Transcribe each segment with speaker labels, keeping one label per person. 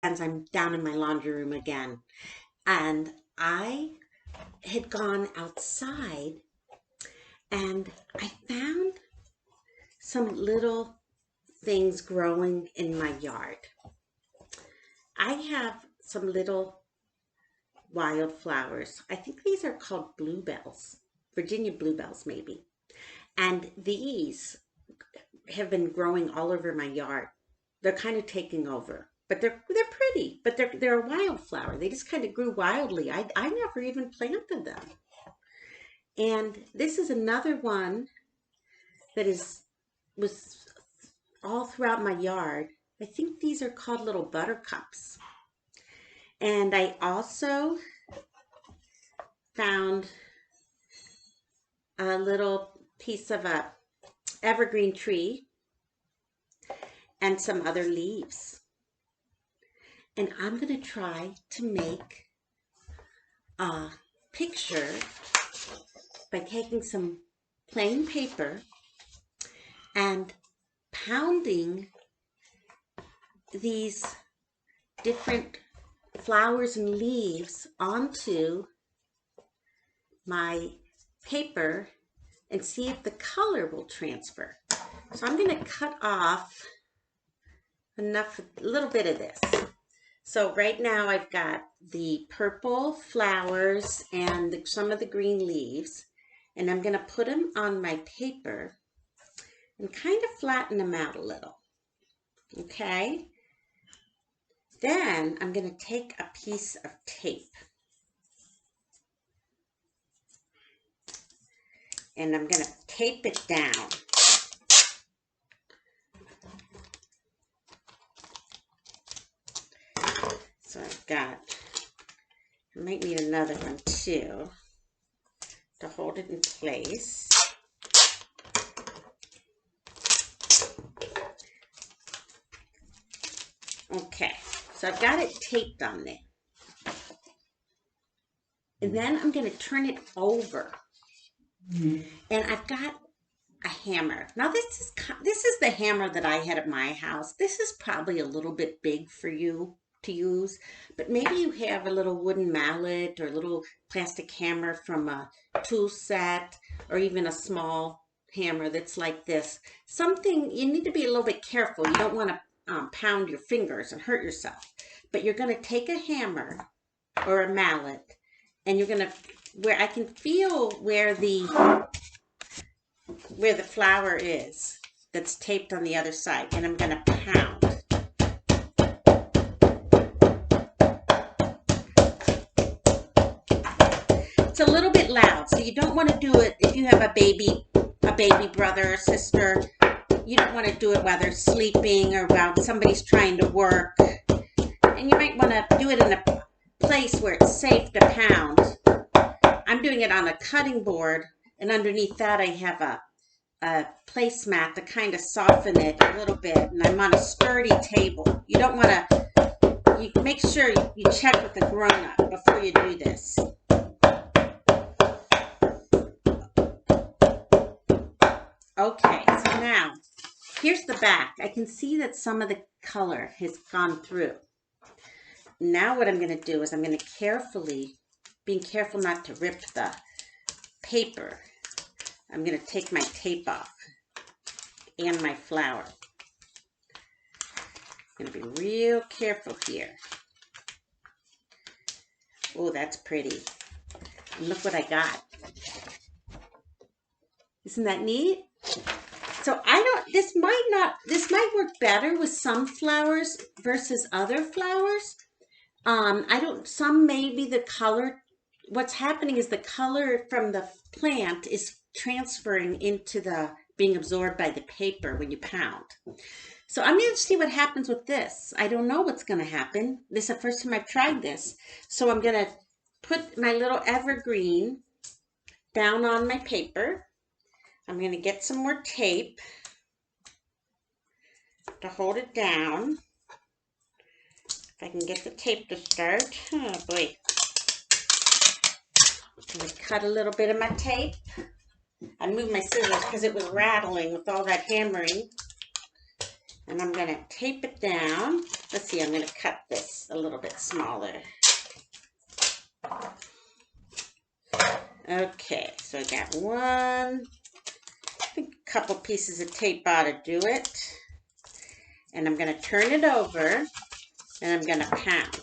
Speaker 1: As I'm down in my laundry room again, and I had gone outside and I found some little things growing in my yard. I have some little wildflowers. I think these are called bluebells, Virginia bluebells, maybe. And these have been growing all over my yard. They're kind of taking over. But they're pretty, but they're a wildflower. They just kind of grew wildly. I never even planted them. And this is another one that is was all throughout my yard. I think these are called little buttercups. And I also found a little piece of a evergreen tree and some other leaves. And I'm going to try to make a picture by taking some plain paper and pounding these different flowers and leaves onto my paper and see if the color will transfer. So I'm going to cut off a little bit of this. So right now I've got the purple flowers and some of the green leaves, and I'm going to put them on my paper and kind of flatten them out a little. Okay? Then I'm going to take a piece of tape and I'm going to tape it down. So I might need another one too to hold it in place. Okay, so I've got it taped on there. And then I'm going to turn it over. And I've got a hammer. Now this is the hammer that I had at my house. This is probably a little bit big for you to use, but maybe you have a little wooden mallet or a little plastic hammer from a tool set, or even a small hammer that's like this. Something, you need to be a little bit careful. You don't want to pound your fingers and hurt yourself, but you're going to take a hammer or a mallet and you're going to, where I can feel where the flower is that's taped on the other side, and I'm going to pound. It's a little bit loud, so you don't want to do it if you have a baby brother or sister. You don't want to do it while they're sleeping or while somebody's trying to work. And you might want to do it in a place where it's safe to pound. I'm doing it on a cutting board, and underneath that I have a placemat to kind of soften it a little bit, and I'm on a sturdy table. You don't want to, you make sure you check with the grown-up before you do this. Okay, so now here's the back. I can see that some of the color has gone through. Now what I'm going to do is I'm going to being careful not to rip the paper, I'm going to take my tape off and my flower. I'm going to be real careful here. Oh, that's pretty. And look what I got. Isn't that neat? So this might work better with some flowers versus other flowers. Some maybe the color, what's happening is the color from the plant is transferring into being absorbed by the paper when you pound. So I'm going to see what happens with this. I don't know what's going to happen. This is the first time I've tried this. So I'm going to put my little evergreen down on my paper. I'm going to get some more tape to hold it down. If I can get the tape to start. Oh boy. I'm going to cut a little bit of my tape. I moved my scissors because it was rattling with all that hammering. And I'm going to tape it down. Let's see, I'm going to cut this a little bit smaller. Okay, so I got one, I think a couple pieces of tape ought to do it. And I'm going to turn it over and I'm going to pound.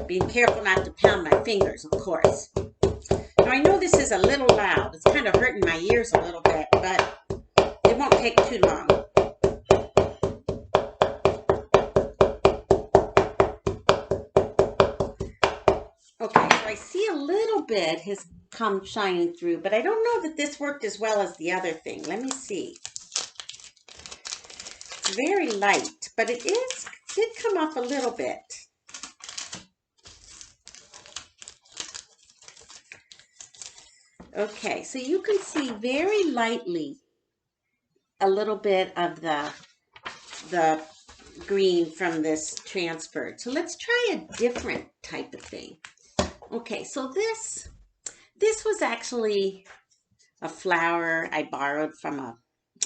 Speaker 1: Being careful not to pound my fingers, of course. Now I know this is a little loud. It's kind of hurting my ears a little bit, but it won't take too long. Okay, so I see a little bit has come shining through, but I don't know that this worked as well as the other thing. Let me see. It's very light, but it did come off a little bit. Okay, so you can see very lightly a little bit of the green from this transferred. So let's try a different type of thing. Okay, so this was actually a flower I borrowed from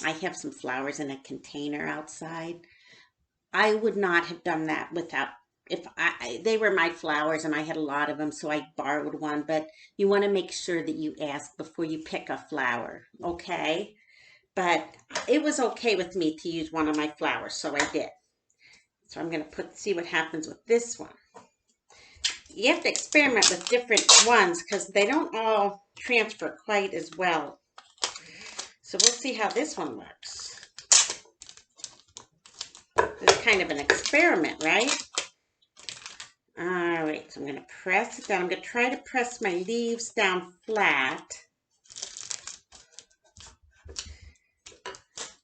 Speaker 1: I have some flowers in a container outside. I would not have done that without, they were my flowers and I had a lot of them, so I borrowed one, but you want to make sure that you ask before you pick a flower, okay? But it was okay with me to use one of my flowers, so I did. So I'm going to see what happens with this one. You have to experiment with different ones because they don't all transfer quite as well. So we'll see how this one works. It's kind of an experiment, right? All right, so I'm going to press it down. I'm going to try to press my leaves down flat.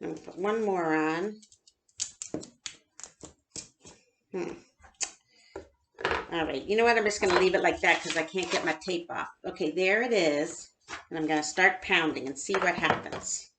Speaker 1: I'm going to put one more on. All right, you know what? I'm just going to leave it like that because I can't get my tape off. Okay, there it is. And I'm going to start pounding and see what happens.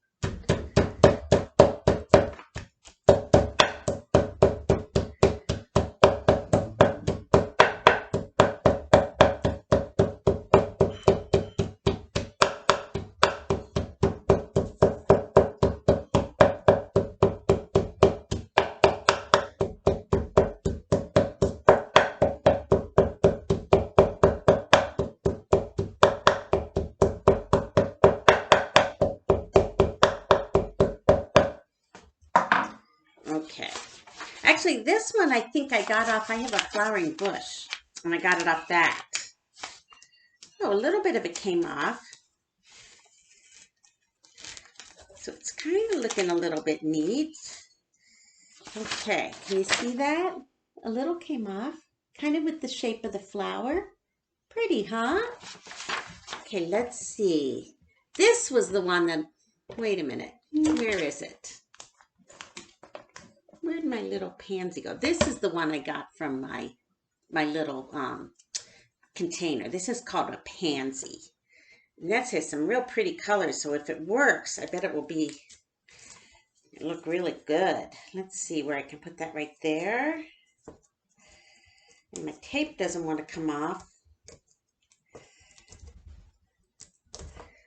Speaker 1: Okay. Actually, this one I think I got off, I have a flowering bush, and I got it off that. Oh, a little bit of it came off. So it's kind of looking a little bit neat. Okay, can you see that? A little came off, kind of with the shape of the flower. Pretty, huh? Okay, let's see. This was the one that, wait a minute, where is it? Where'd my little pansy go? This is the one I got from my little container. This is called a pansy. And that has some real pretty colors, so if it works, I bet it will look really good. Let's see where I can put that right there. And my tape doesn't want to come off.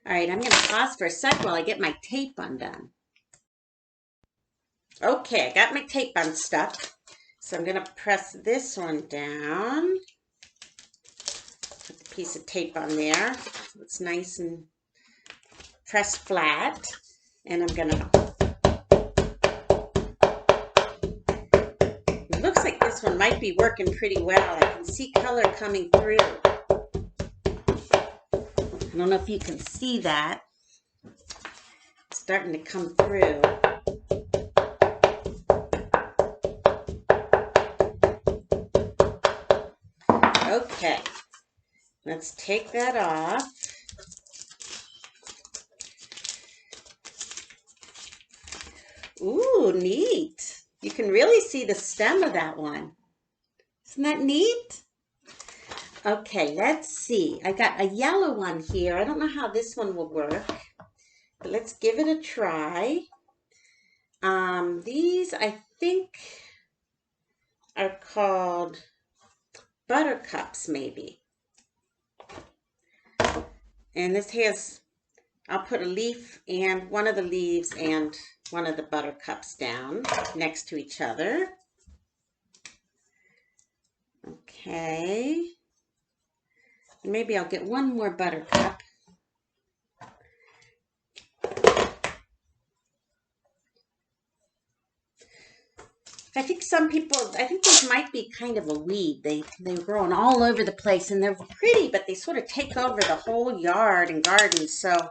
Speaker 1: All right, I'm going to pause for a sec while I get my tape undone. Okay, I got my tape unstuck. So I'm going to press this one down. Put the piece of tape on there so it's nice and pressed flat. And I'm going to... It looks like this one might be working pretty well. I can see color coming through. I don't know if you can see that. It's starting to come through. Okay, let's take that off. Ooh, neat. You can really see the stem of that one. Isn't that neat? Okay, let's see. I got a yellow one here. I don't know how this one will work, but let's give it a try. These I think are called buttercups maybe. And this has, I'll put a leaf and one of the leaves and one of the buttercups down next to each other. Okay. Maybe I'll get one more buttercup. I think some people, I think these might be kind of a weed. They're growing all over the place and they're pretty, but they sort of take over the whole yard and garden. So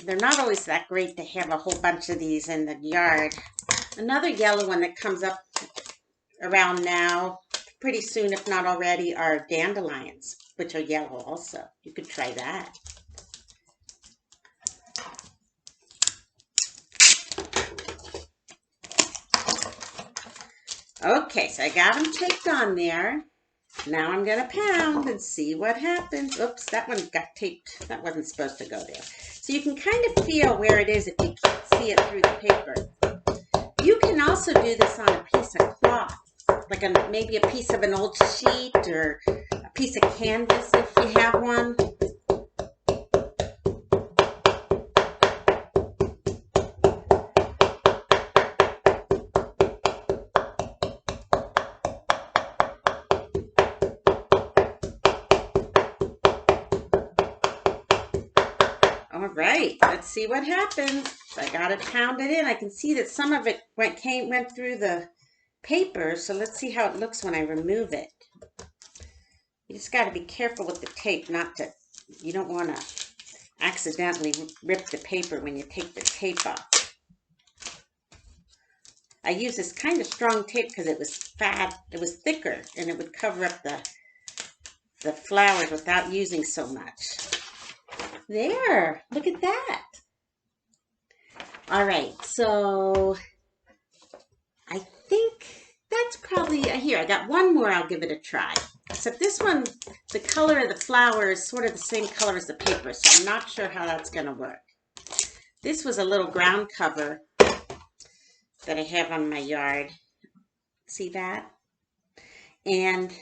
Speaker 1: they're not always that great to have a whole bunch of these in the yard. Another yellow one that comes up around now, pretty soon if not already, are dandelions, which are yellow also. You could try that. Okay, so I got them taped on there. Now I'm going to pound and see what happens. Oops, that one got taped. That wasn't supposed to go there. So you can kind of feel where it is if you can't see it through the paper. You can also do this on a piece of cloth, like maybe a piece of an old sheet or a piece of canvas if you have one. All right, let's see what happens. I got it pounded in. I can see that some of it went through the paper, so let's see how it looks when I remove it. You just got to be careful with the tape, you don't want to accidentally rip the paper when you take the tape off. I use this kind of strong tape because it was thicker, and it would cover up the flowers without using so much. There, look at that. All right, so I think that's probably, here, I got one more, I'll give it a try. Except this one, the color of the flower is sort of the same color as the paper, so I'm not sure how that's going to work. This was a little ground cover that I have on my yard. See that? And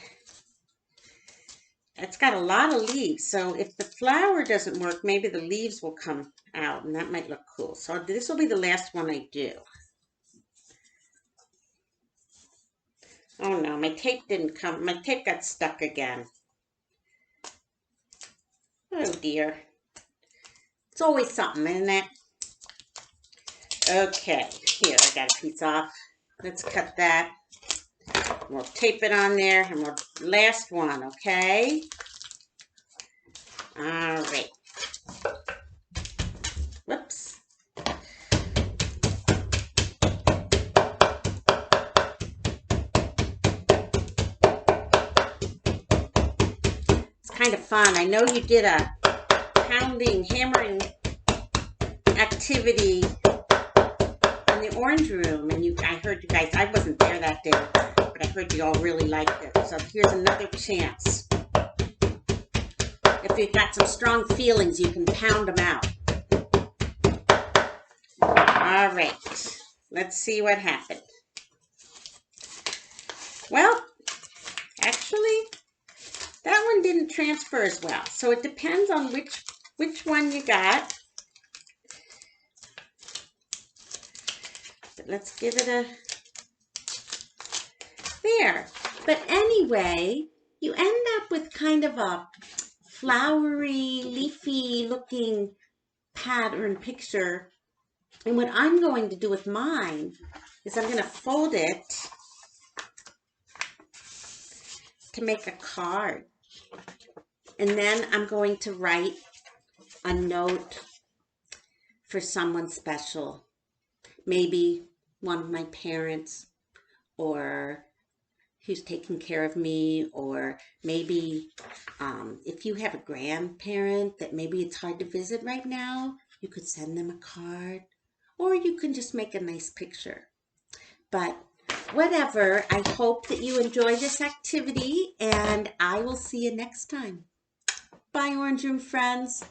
Speaker 1: it's got a lot of leaves, so if the flower doesn't work, maybe the leaves will come out, and that might look cool. So this will be the last one I do. Oh no, my tape didn't come. My tape got stuck again. Oh dear. It's always something, isn't it? Okay, here, I got a piece off. Let's cut that. We'll tape it on there, and last one, okay? All right. Whoops. It's kind of fun. I know you did a pounding, hammering activity in the orange room, and I heard you guys, I wasn't there that day, but I heard you all really liked it. So here's another chance. If you've got some strong feelings, you can pound them out. All right, let's see what happened. Well, actually, that one didn't transfer as well. So it depends on which one you got. But let's give it a, there. But anyway, you end up with kind of a flowery, leafy looking pattern picture. And what I'm going to do with mine is I'm going to fold it to make a card. And then I'm going to write a note for someone special. Maybe one of my parents, or who's taking care of me, or maybe if you have a grandparent that maybe it's hard to visit right now, you could send them a card, or you can just make a nice picture. But whatever, I hope that you enjoy this activity, and I will see you next time. Bye, Orange Room friends.